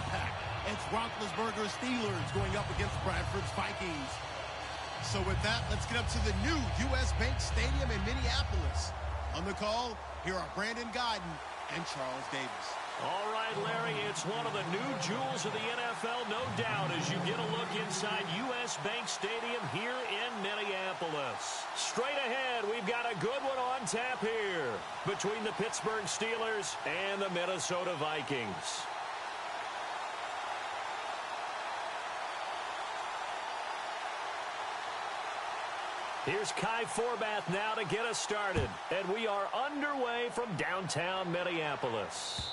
impact. It's Roethlisberger's Steelers going up against Bradford's Vikings. So with that, let's get up to the new U.S. Bank Stadium in Minneapolis. On the call, here are Brandon Gaudin and Charles Davis. All right, Larry, it's one of the new jewels of the NFL, no doubt, as you get a look inside U.S. Bank Stadium here in Minneapolis. Straight ahead, we've got a good one on tap here between the Pittsburgh Steelers and the Minnesota Vikings. Here's Kai Forbath now to get us started. And we are underway from downtown Minneapolis.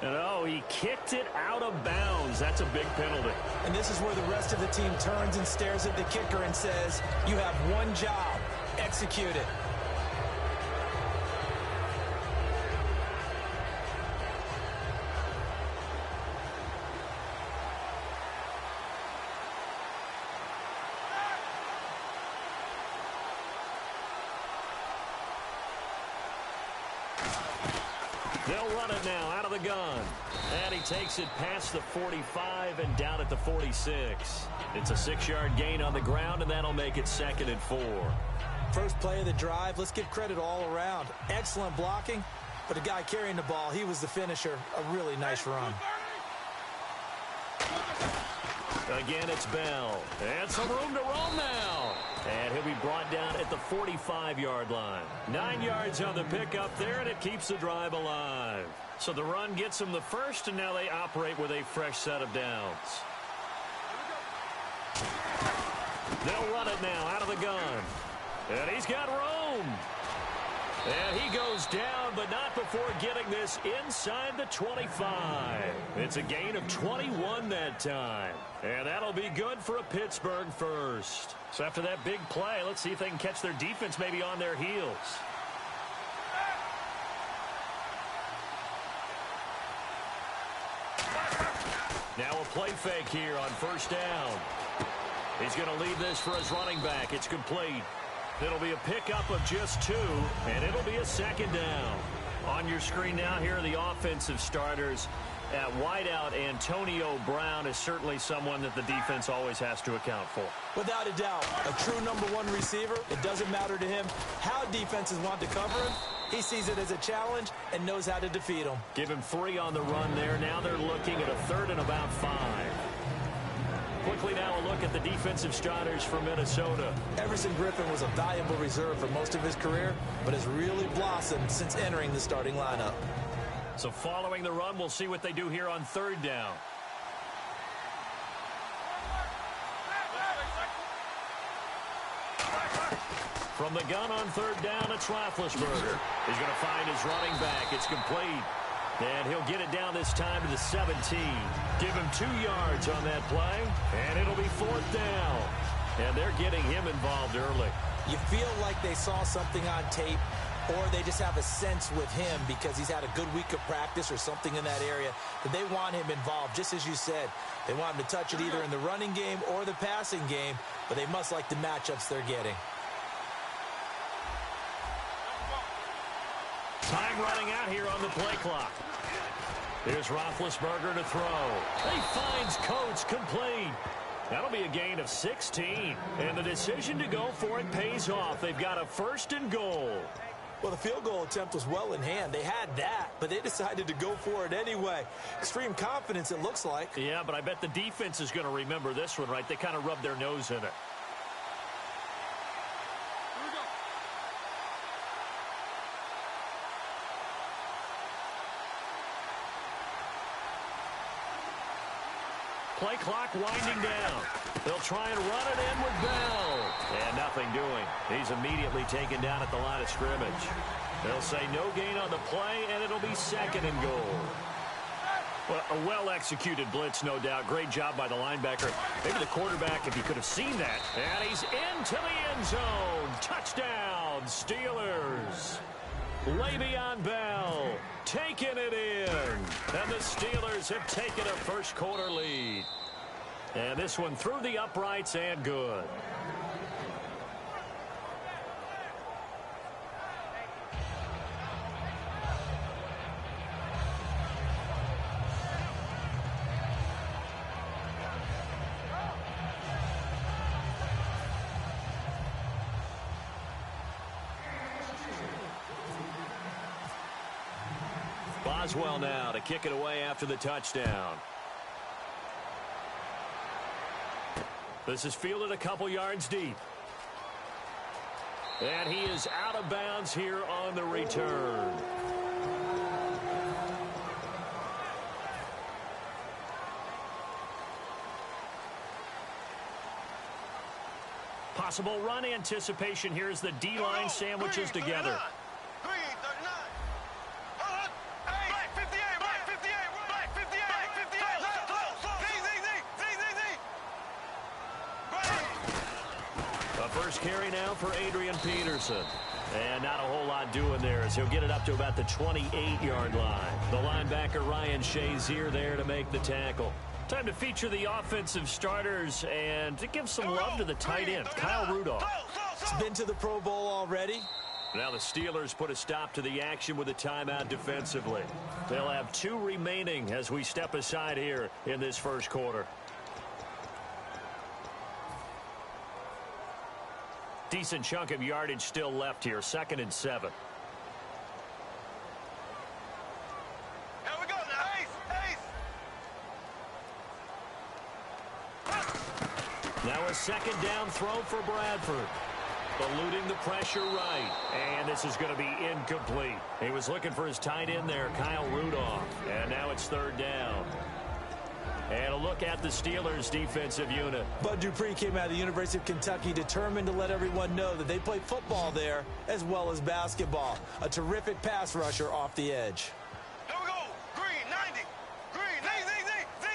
And oh, he kicked it out of bounds. That's a big penalty. And this is where the rest of the team turns and stares at the kicker and says, you have one job, execute it. They'll run it now out of the gun. And he takes it past the 45 and down at the 46. It's a 6-yard gain on the ground, and that'll make it 2nd and 4. First play of the drive, let's give credit all around. Excellent blocking, but the guy carrying the ball, he was the finisher. A really nice run. Again, it's Bell. And some room to roam now. And he'll be brought down at the 45-yard line. 9 yards on the pickup there, and it keeps the drive alive. So the run gets them the first, and now they operate with a fresh set of downs. They'll run it now out of the gun. And he's got room. And he goes down, but not before getting this inside the 25. It's a gain of 21 that time. And that'll be good for a Pittsburgh first. So after that big play, let's see if they can catch their defense maybe on their heels. Now a play fake here on first down. He's going to leave this for his running back. It's complete. It'll be a pickup of just 2, and it'll be a 2nd down. On your screen now, here are the offensive starters. At wideout, Antonio Brown is certainly someone that the defense always has to account for. Without a doubt, a true #1 receiver. It doesn't matter to him how defenses want to cover him. He sees it as a challenge and knows how to defeat him. Give him 3 on the run there. Now they're looking at a 3rd and about 5. Quickly now a look at the defensive starters for Minnesota. Everson Griffin was a valuable reserve for most of his career, but has really blossomed since entering the starting lineup. So following the run, we'll see what they do here on 3rd down. From the gun on 3rd down, it's Roethlisberger. He's going to find his running back. It's complete. And he'll get it down this time to the 17. Give him 2 yards on that play, and it'll be 4th down. And they're getting him involved early. You feel like they saw something on tape, or they just have a sense with him because he's had a good week of practice or something in that area that they want him involved. Just as you said, they want him to touch it either in the running game or the passing game, but they must like the matchups they're getting. Time running out here on the play clock. Here's Roethlisberger to throw. He finds Coates complete. That'll be a gain of 16. And the decision to go for it pays off. They've got a 1st and goal. Well, the field goal attempt was well in hand. They had that, but they decided to go for it anyway. Extreme confidence, it looks like. Yeah, but I bet the defense is going to remember this one, right? They kind of rubbed their nose in it. Play clock winding down. They'll try and run it in with Bell. And nothing doing. He's immediately taken down at the line of scrimmage. They'll say no gain on the play, and it'll be 2nd and goal. Well, a well-executed blitz, no doubt. Great job by the linebacker. Maybe the quarterback, if he could have seen that. And he's into the end zone. Touchdown, Steelers. Le'Veon Bell taking it in. And the Steelers have taken a first-quarter lead. And this one through the uprights and good. Boswell now to kick it away after the touchdown. This is fielded a couple yards deep. And he is out of bounds here on the return. Possible run anticipation here as the D-line sandwiches together. First carry now for Adrian Peterson. And not a whole lot doing there as he'll get it up to about the 28-yard line. The linebacker Ryan Shazier there to make the tackle. Time to feature the offensive starters and to give some love to the tight end, Kyle Rudolph. He's been to the Pro Bowl already. Now the Steelers put a stop to the action with a timeout defensively. They'll have 2 remaining as we step aside here in this first quarter. Decent chunk of yardage still left here. 2nd and 7. Here we go now. Ace. Now a 2nd down throw for Bradford. Eluding the pressure right. And this is going to be incomplete. He was looking for his tight end there, Kyle Rudolph. And now it's 3rd down. And a look at the Steelers' defensive unit. Bud Dupree came out of the University of Kentucky determined to let everyone know that they play football there as well as basketball. A terrific pass rusher off the edge. Here we go. Green, 90. Green, Z.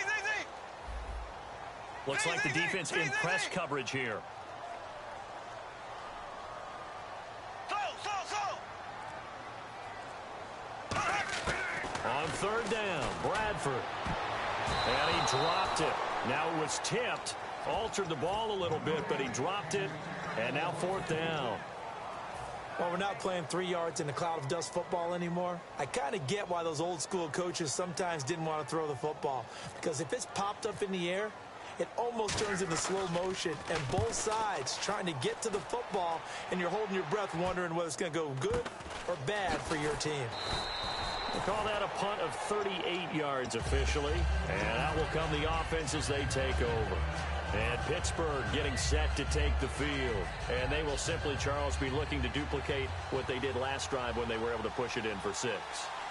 Looks like the defense in press coverage here. On 3rd down, Bradford. And he dropped it. Now it was tipped. Altered the ball a little bit, but he dropped it. And now 4th down. Well, we're not playing 3 yards in a cloud of dust football anymore. I kind of get why those old school coaches sometimes didn't want to throw the football. Because if it's popped up in the air, it almost turns into slow motion. And both sides trying to get to the football, and you're holding your breath wondering whether it's going to go good or bad for your team. We'll call that a punt of 38 yards officially. And out will come the offense as they take over. And Pittsburgh getting set to take the field. And they will simply, Charles, be looking to duplicate what they did last drive when they were able to push it in for 6.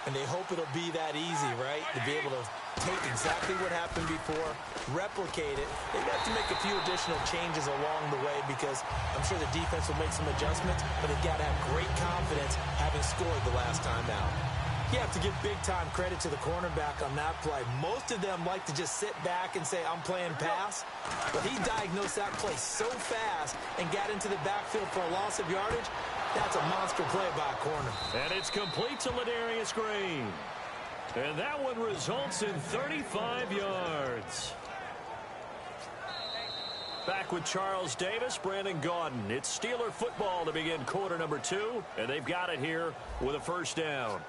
And they hope it'll be that easy, right? To be able to take exactly what happened before, replicate it. They have to make a few additional changes along the way because I'm sure the defense will make some adjustments, but they've got to have great confidence having scored the last time out. You have to give big-time credit to the cornerback on that play. Most of them like to just sit back and say, I'm playing pass. But he diagnosed that play so fast and got into the backfield for a loss of yardage. That's a monster play by a corner. And it's complete to Ladarius Green. And that one results in 35 yards. Back with Charles Davis, Brandon Gaudin. It's Steeler football to begin quarter number 2. And they've got it here with a 1st down.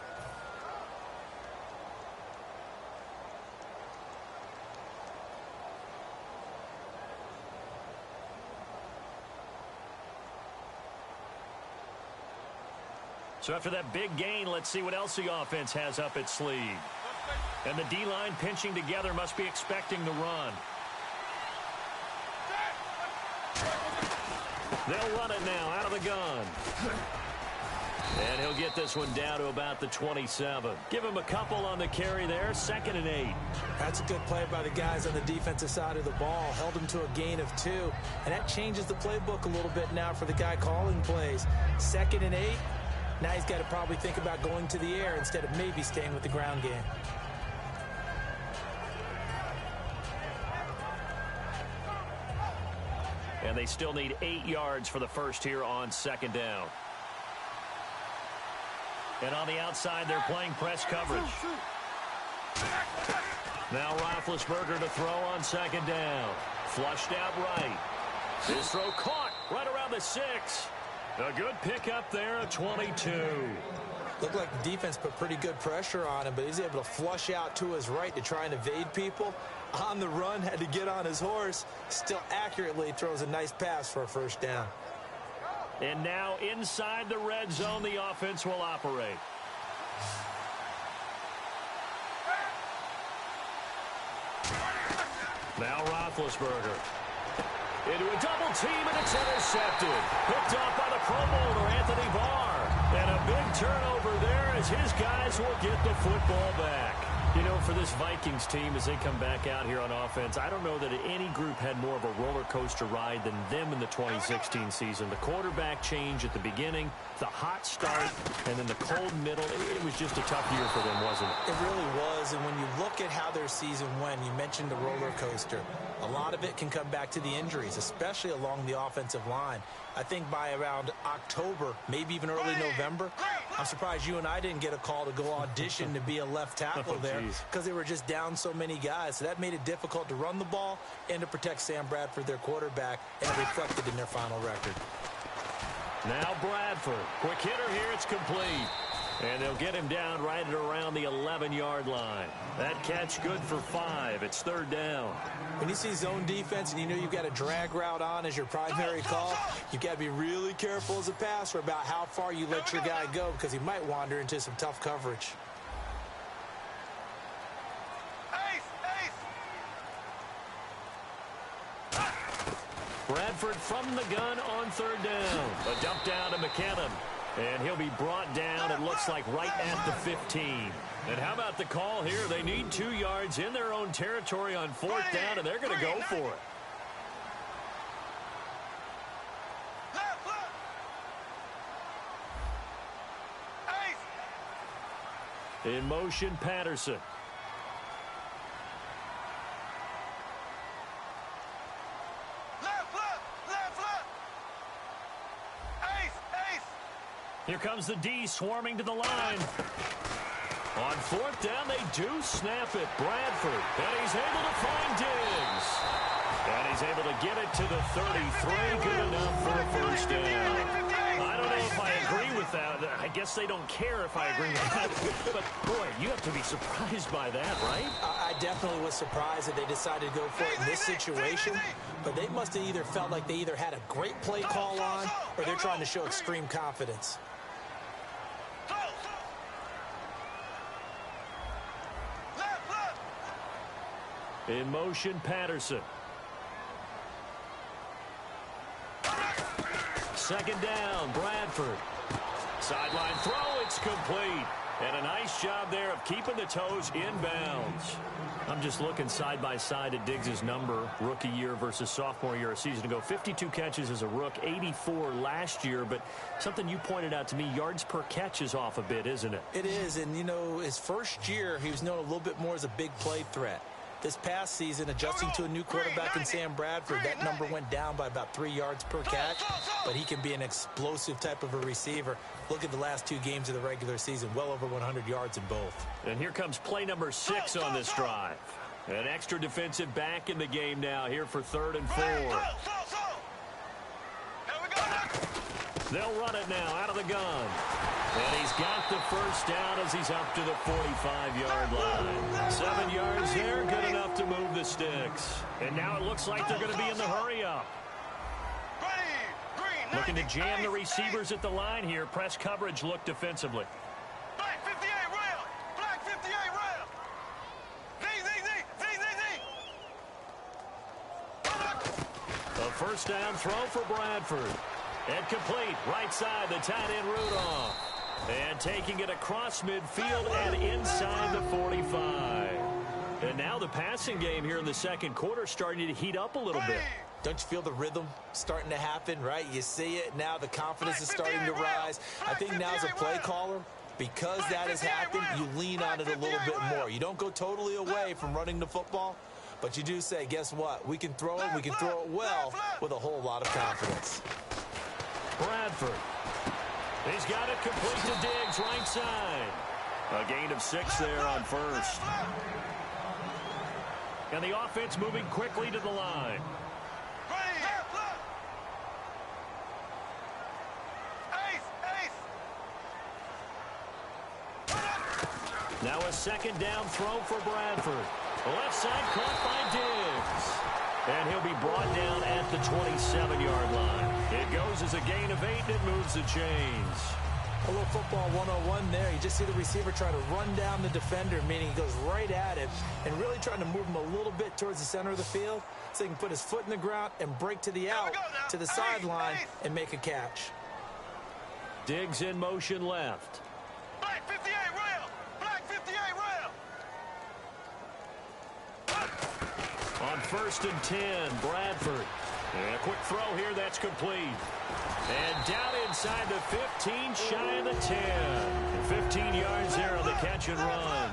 So after that big gain, let's see what else the offense has up its sleeve. And the D-line pinching together must be expecting the run. They'll run it now out of the gun. And he'll get this one down to about the 27. Give him a couple on the carry there. 2nd and 8. That's a good play by the guys on the defensive side of the ball. Held him to a gain of 2. And that changes the playbook a little bit now for the guy calling plays. 2nd and 8. Now he's got to probably think about going to the air instead of maybe staying with the ground game. And they still need 8 yards for the first here on 2nd down. And on the outside, they're playing press coverage. Now Roethlisberger to throw on 2nd down. Flushed out right. This throw caught right around the 6. A good pickup there at 22. Looked like the defense put pretty good pressure on him, but he's able to flush out to his right to try and evade people. On the run, had to get on his horse. Still accurately throws a nice pass for a 1st down. And now inside the red zone, the offense will operate. Now Roethlisberger. Into a double team, and it's intercepted. Picked off by the Pro Bowler, Anthony Barr. And a big turnover there as his guys will get the football back. You know, for this Vikings team, as they come back out here on offense, I don't know that any group had more of a roller coaster ride than them in the 2016 season. The quarterback change at the beginning, the hot start, and then the cold middle. It was just a tough year for them, wasn't it? It really was, and when you look at how their season went, you mentioned the roller coaster. A lot of it can come back to the injuries, especially along the offensive line. I think by around October, maybe even early November, I'm surprised you and I didn't get a call to go audition to be a left tackle there because they were just down so many guys. So that made it difficult to run the ball and to protect Sam Bradford, their quarterback, and it reflected in their final record. Now Bradford. Quick hitter here. It's complete. And they'll get him down right at around the 11-yard line. That catch good for 5. It's third down. When you see zone defense and you know you've got a drag route on as your primary call, you've got to be really careful as a passer about how far you let your guy go because he might wander into some tough coverage. Bradford from the gun on third down. A dump down to McKinnon. And he'll be brought down, it looks like, right at the 15. And how about the call here? They need 2 yards in their own territory on fourth down, and they're going to go for it. In motion, Patterson. Here comes the D swarming to the line. On fourth down, they do snap it. Bradford, and he's able to find Diggs. And he's able to get it to the 33. Good enough for a first down. I don't know if I agree with that. I guess they don't care if I agree with that. But, boy, you have to be surprised by that, right? I definitely was surprised that they decided to go for it in this situation. But they must have either felt like they either had a great play call on or they're trying to show extreme confidence. In motion, Patterson. Second down, Bradford. Sideline throw, it's complete. And a nice job there of keeping the toes in bounds. I'm just looking side by side at Diggs' number, rookie year versus sophomore year a season ago. 52 catches as a rook, 84 last year. But something you pointed out to me, yards per catch is off a bit, isn't it? It is, and, you know, his first year, he was known a little bit more as a big play threat. This past season, adjusting to a new quarterback in Sam Bradford, that number went down by about 3 yards per catch, but he can be an explosive type of a receiver. Look at the last 2 games of the regular season, well over 100 yards in both. And here comes play number 6 on this drive. An extra defensive back in the game now here for 3rd and 4. They'll run it now out of the gun. And he's got the first down as he's up to the 45-yard line. 7 yards there, good enough to move the sticks. And now it looks like they're going to be in the hurry-up. Looking to jam the receivers at the line here. Press coverage look defensively. Black 58 rail. Black 58 rail. A first down throw for Bradford. And complete. Right side, the tight end Rudolph. And taking it across midfield and inside the 45. And now the passing game here in the second quarter starting to heat up a little bit. Don't you feel the rhythm starting to happen, right? You see it. Now the confidence is starting to rise. I think now as a play caller, because that has happened, you lean on it a little bit more. You don't go totally away from running the football, but you do say, guess what? We can throw it. We can throw it well with a whole lot of confidence. Bradford. He's got it complete to Diggs, right side. A gain of 6 there on first. And the offense moving quickly to the line. Now a second down throw for Bradford. Left side caught by Diggs. And he'll be brought down at the 27-yard line. It goes as a gain of 8, and it moves the chains. A little football 101 there. You just see the receiver try to run down the defender, meaning he goes right at him and really trying to move him a little bit towards the center of the field so he can put his foot in the ground and break to the out, to the sideline, and make a catch. Diggs in motion left. Black 58 rail. Black 58 rail. On 1st and 10, Bradford. And a quick throw here, that's complete. And down inside the 15, shy of the 10. 15 yards there on the catch and run.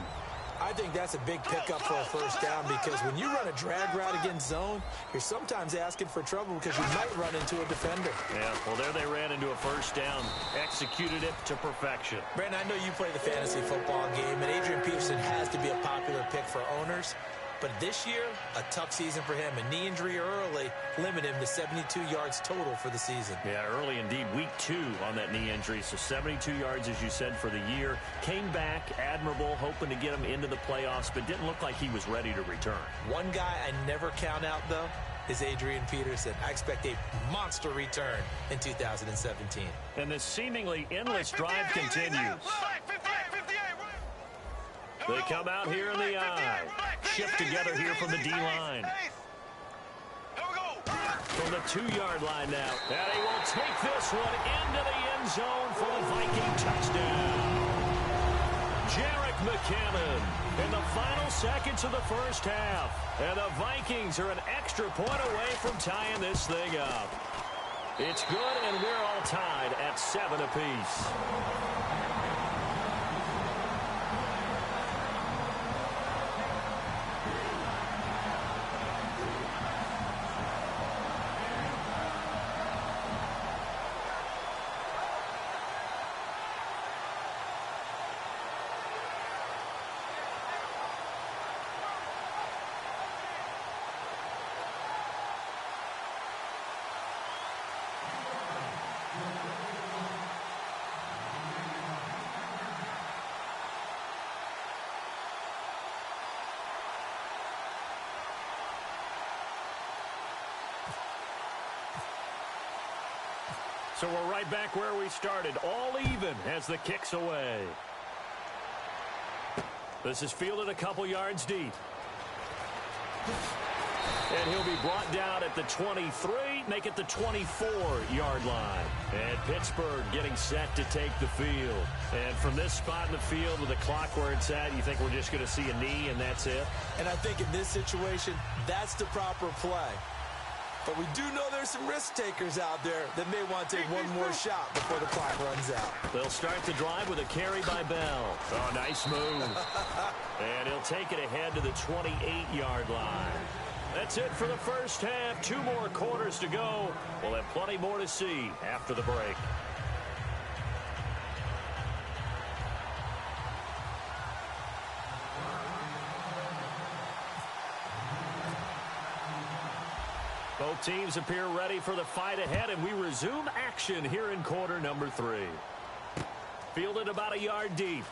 I think that's a big pickup for a first down because when you run a drag route against zone, you're sometimes asking for trouble because you might run into a defender. Yeah, well, there they ran into a first down. Executed it to perfection. Brandon, I know you play the fantasy football game, and Adrian Peterson has to be a popular pick for owners. But this year, a tough season for him. A knee injury early limited him to 72 yards total for the season. Yeah, early indeed. Week 2 on that knee injury. So 72 yards, as you said, for the year. Came back, admirable, hoping to get him into the playoffs, but didn't look like he was ready to return. One guy I never count out, though, is Adrian Peterson. I expect a monster return in 2017. And the seemingly endless drive continues. They come out here in the eye. Shift together here from the D-line. From the 2-yard line now. And he will take this one into the end zone for the Viking touchdown. Jerick McKinnon in the final seconds of the first half. And the Vikings are an extra point away from tying this thing up. It's good, and we're all tied at 7 apiece. So we're right back where we started, all even as the kick's away. This is fielded a couple yards deep. And he'll be brought down at the 23, make it the 24-yard line. And Pittsburgh getting set to take the field. And from this spot in the field with the clock where it's at, you think we're just going to see a knee and that's it? And I think in this situation, that's the proper play. But we do know there's some risk takers out there that may want to take one more shot before the clock runs out. They'll start the drive with a carry by Bell. Oh, nice move. And he'll take it ahead to the 28-yard line. That's it for the first half. 2 more quarters to go. We'll have plenty more to see after the break. Both teams appear ready for the fight ahead, and we resume action here in quarter number 3. Fielded about a yard deep.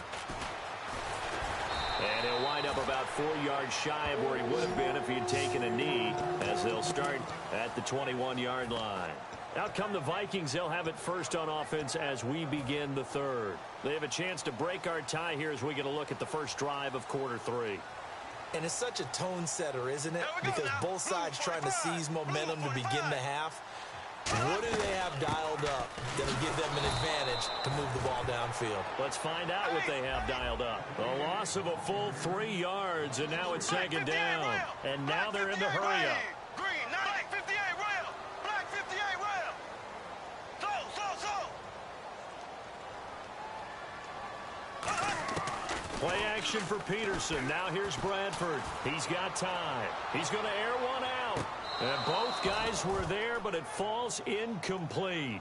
And he'll wind up about 4 yards shy of where he would have been if he had taken a knee, as they'll start at the 21-yard line. Out come the Vikings. They'll have it first on offense as we begin the third. They have a chance to break our tie here as we get a look at the first drive of quarter 3. And it's such a tone setter, isn't it? Because both sides trying to seize momentum to begin the half. What do they have dialed up that'll give them an advantage to move the ball downfield? Let's find out what they have dialed up. A loss of a full 3 yards, and now it's second down. And now they're in the hurry-up. Green, black 58 rail. Black 58 rail. Play action for Peterson. Now here's Bradford. He's got time. He's going to air one out. And both guys were there, but it falls incomplete.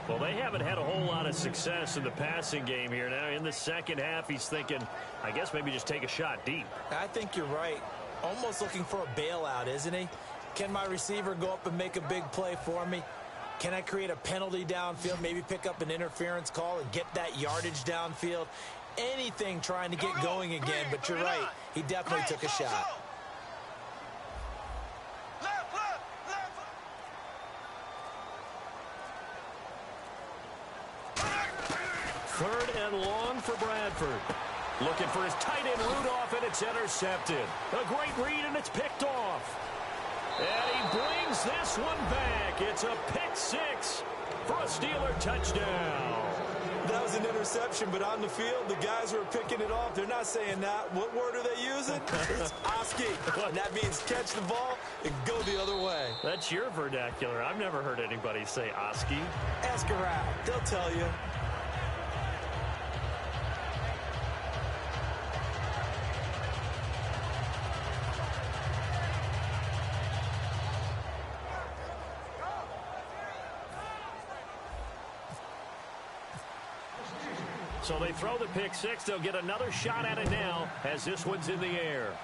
Well, they haven't had a whole lot of success in the passing game here. Now in the second half, he's thinking, I guess maybe just take a shot deep. I think you're right. Almost looking for a bailout, isn't he? Can my receiver go up and make a big play for me? Can I create a penalty downfield, maybe pick up an interference call and get that yardage downfield? Anything trying to get going again, but you're right. He definitely took a shot. Third and long for Bradford. Looking for his tight end Rudolph, and it's intercepted. A great read, and it's picked off. And he brings this one back. It's a pick six for a Steeler touchdown. That was an interception, but on the field, the guys who are picking it off, they're not saying that. What word are they using? It's Oski. And that means catch the ball and go the other way. That's your vernacular. I've never heard anybody say Oski. Ask around. They'll tell you. So they throw the pick six. They'll get another shot at it now as this one's in the air.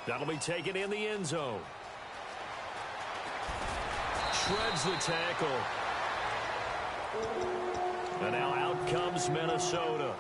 That'll be taken in the end zone. Shreds the tackle. And now out comes Minnesota.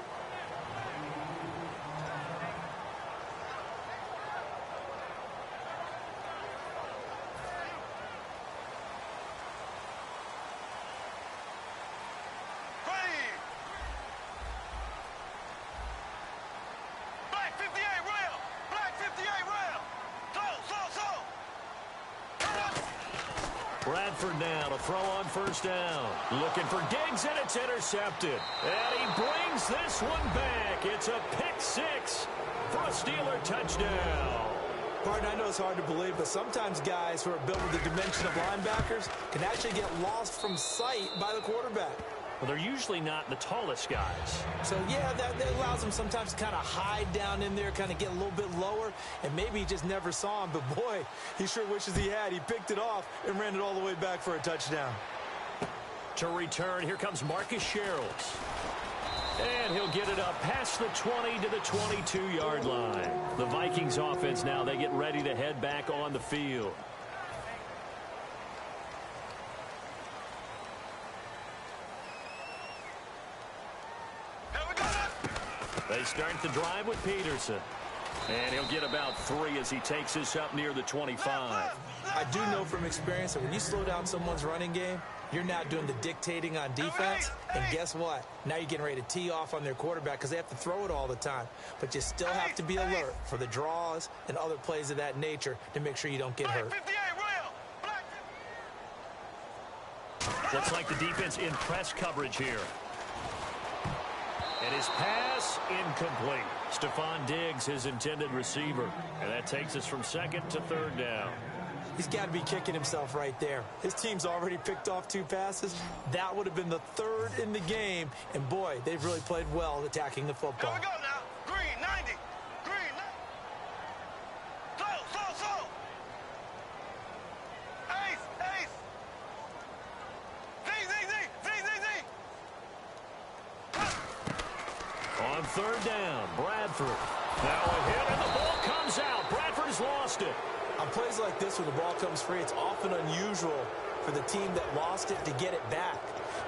Bradford now to throw on first down. Looking for Diggs, and it's intercepted. And he brings this one back. It's a pick six for a Steeler touchdown. Pardon, I know it's hard to believe, but sometimes guys who are built with the dimension of linebackers can actually get lost from sight by the quarterback. Well, they're usually not the tallest guys. So, yeah, that allows them sometimes to kind of hide down in there, kind of get a little bit lower, and maybe he just never saw him. But, boy, he sure wishes he had. He picked it off and ran it all the way back for a touchdown. To return, here comes Marcus Sherrills. And he'll get it up past the 20 to the 22-yard line. The Vikings offense now, they get ready to head back on the field. They start the drive with Peterson. And he'll get about 3 as he takes this up near the 25. I do know from experience that when you slow down someone's running game, you're now doing the dictating on defense. And guess what? Now you're getting ready to tee off on their quarterback because they have to throw it all the time. But you still have to be alert for the draws and other plays of that nature to make sure you don't get hurt. Looks like the defense in press coverage here. And his pass incomplete. Stephon Diggs, his intended receiver. And that takes us from second to third down. He's got to be kicking himself right there. His team's already picked off 2 passes. That would have been the 3rd in the game. And, boy, they've really played well attacking the football. Here we go now. Green, 90. Green, 90. Slow. Ace. Z. On third down, Bradford. Now a hit, and the ball comes out. Bradford's lost it. On plays like this where the ball comes free, it's often unusual for the team that lost it to get it back.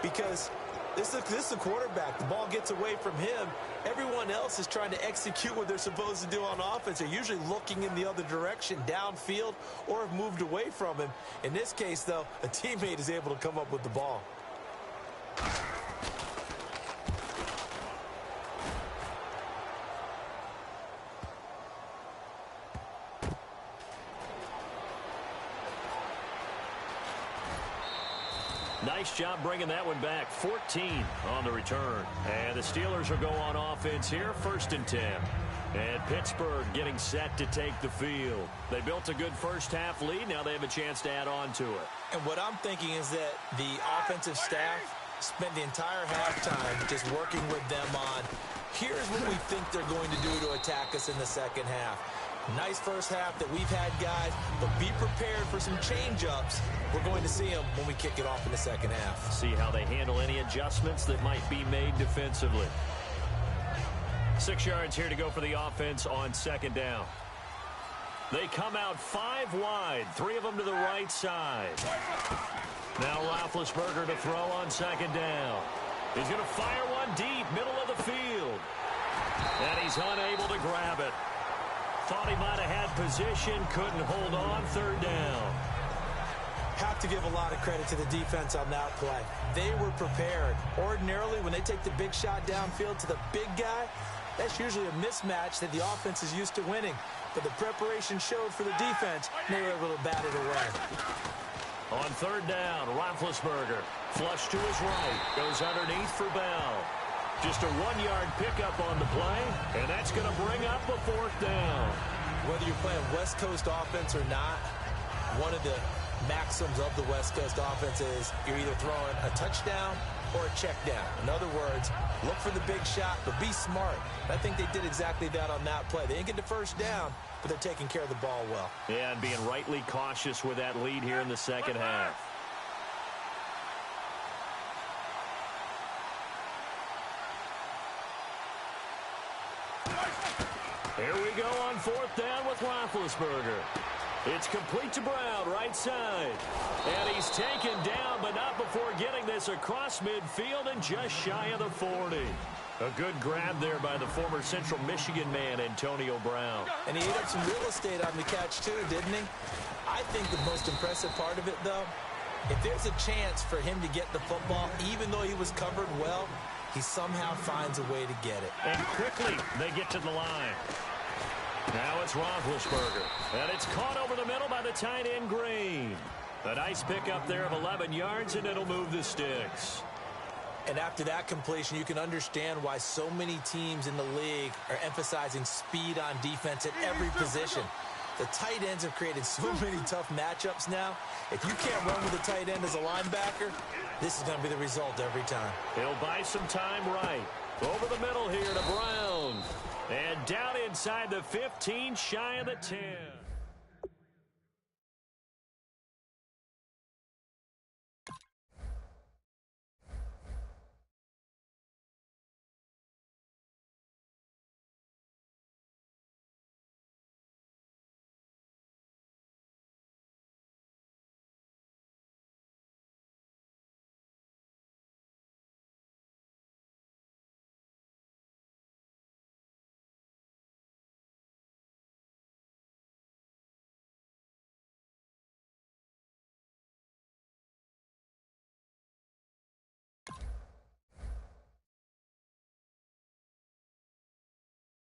Because this is the quarterback. The ball gets away from him. Everyone else is trying to execute what they're supposed to do on offense. They're usually looking in the other direction, downfield, or have moved away from him. In this case, though, a teammate is able to come up with the ball. Nice job bringing that one back. 14 on the return. And the Steelers will go on offense here, 1st and 10. And Pittsburgh getting set to take the field. They built a good first-half lead. Now they have a chance to add on to it. And what I'm thinking is that the offensive staff spent the entire halftime just working with them on, here's what we think they're going to do to attack us in the second half. Nice first half that we've had, guys, but be prepared for some change-ups. We're going to see them when we kick it off in the second half. See how they handle any adjustments that might be made defensively. 6 yards here to go for the offense on second down. They come out 5 wide, 3 of them to the right side. Now Roethlisberger to throw on second down. He's going to fire one deep, middle of the field. And he's unable to grab it. Thought he might have had position, couldn't hold on, third down. Have to give a lot of credit to the defense on that play. They were prepared. Ordinarily, when they take the big shot downfield to the big guy, that's usually a mismatch that the offense is used to winning. But the preparation showed for the defense, and they were able to bat it away. On third down, Roethlisberger, flush to his right, goes underneath for Bell. Just a 1-yard pickup on the play, and that's going to bring up a fourth down. Whether you're playing West Coast offense or not, one of the maxims of the West Coast offense is you're either throwing a touchdown or a check down. In other words, look for the big shot, but be smart. I think they did exactly that on that play. They didn't get the first down, but they're taking care of the ball well. Yeah, and being rightly cautious with that lead here in the second half. Here we go on fourth down with Roethlisberger. It's complete to Brown, right side. And he's taken down, but not before getting this across midfield and just shy of the 40. A good grab there by the former Central Michigan man, Antonio Brown. And he ate up some real estate on the catch, too, didn't he? I think the most impressive part of it, though, if there's a chance for him to get the football, even though he was covered well, he somehow finds a way to get it. And quickly, they get to the line. Now it's Roethlisberger, and it's caught over the middle by the tight end Green. A nice pickup there of 11 yards, and it'll move the sticks. And after that completion, you can understand why so many teams in the league are emphasizing speed on defense at every position. The tight ends have created so many tough matchups now. If you can't run with a tight end as a linebacker, this is going to be the result every time. He'll buy some time right. Over the middle here to Brown. And down inside the 15, shy of the 10.